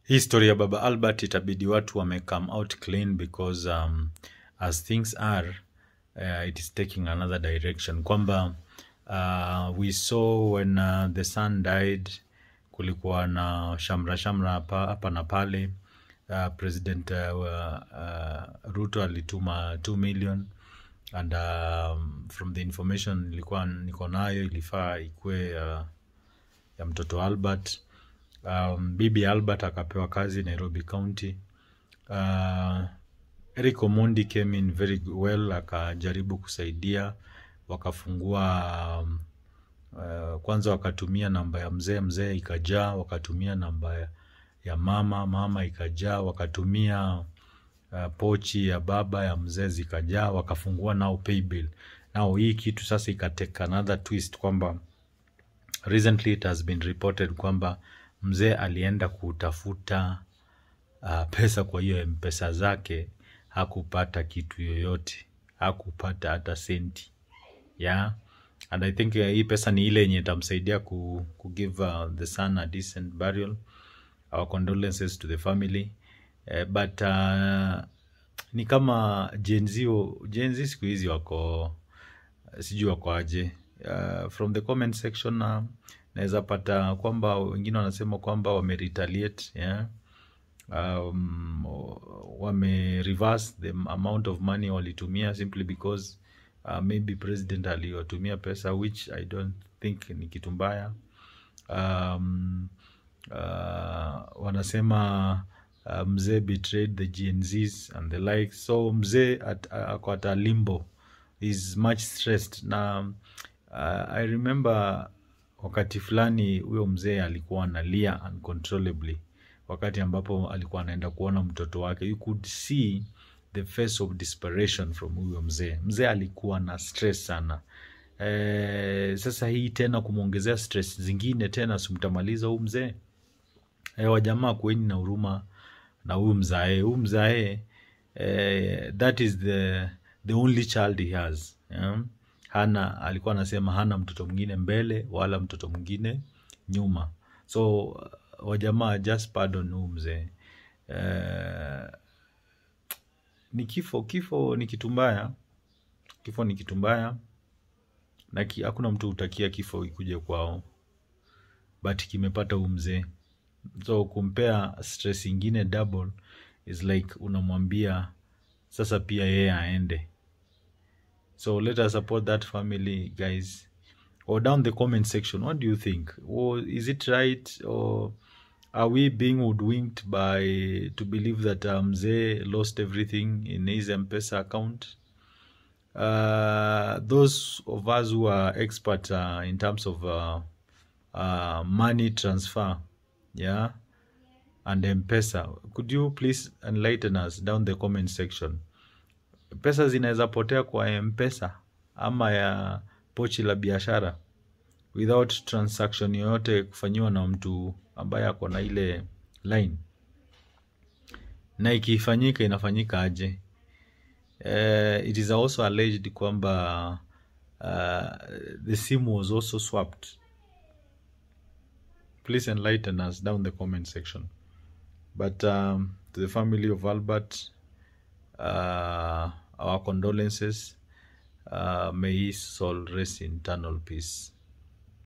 History ya Baba Albert itabidi watu wame come out clean because as things are it is taking another direction, kwamba we saw when the son died, kulikuwa na shamra hapa na pale. President Ruto alituma 2 million and from the information nilikuwa niko nayo ilifaa ikue ya mtoto Albert. Bibi Albert akapewa kazi Nairobi County. Eric Omondi came in very well, akajaribu kusaidia, wakafungua kwanza wakatumia namba ya mzee ikajaa, wakatumia namba ya mama ikajaa, wakatumia pochi ya baba ya mzee zikajaa, wakafungua nao pay bill. Now hii kitu sasa ikateka another twist, kwamba recently it has been reported kwamba mzee alienda kutafuta pesa kwa hiyo M-Pesa zake, hakupata kitu yoyote, hakupata hata senti. Yeah. And I think hii pesa ni ile yenye itamsaidia ku give the son a decent burial. Our condolences to the family. But ni kama Gen Z siku hizi wako sijui wako aje. From the comment section naweza pata kwamba wengine wanasema kwamba wame retaliate, yeah. Wame reverse the amount of money walitumia simply because maybe president aliyotumia pesa, which I don't think ni kitu mbaya. Wanasema mzee betrayed the Gen Zs and the like, so mzee ako at a limbo, is much stressed. Na I remember wakati fulani huyo mzee alikuwa analia uncontrollably, wakati ambapo alikuwa anaenda kuona mtoto wake. You could see the face of desperation from huyo mzee. Mzee alikuwa na stress sana. Sasa hii tena kumuongezea stress zingine tena, simtamaliza huyu mzee. Wajamaa kweni na huruma na huyu mzae. Huyu mzae that is the only child he has, yeah? Alikuwa anasema hana mtoto mwingine mbele wala mtoto mwingine nyuma. So wajamaa just pardon huyu mzee. Ni kifo ni kitu mbaya. Kifo ni kitu mbaya, na hakuna mtu utakia kifo ikuje kwao, but kimepata huyu mzee. So kumpea stress ingine double is like unamwambia sasa pia yeye aende. So let us support that family, guys. Or down the comment section, what do you think? Or is it right, or are we being hoodwinked to believe that mzee lost everything in his M-Pesa account? Those of us who are experts in terms of money transfer, yeah, and M-Pesa, could you please enlighten us down the comment section? Pesa zinaweza potea kwa M-Pesa ama ya pochi la biashara without transaction yoyote kufanyiwa na mtu ambaye ako na ile line? Na ikifanyika inafanyika aje? It is also alleged kwamba the SIM was also swapped. Please enlighten us down the comment section. But to the family of Albert, our condolences. May his soul rest in eternal peace.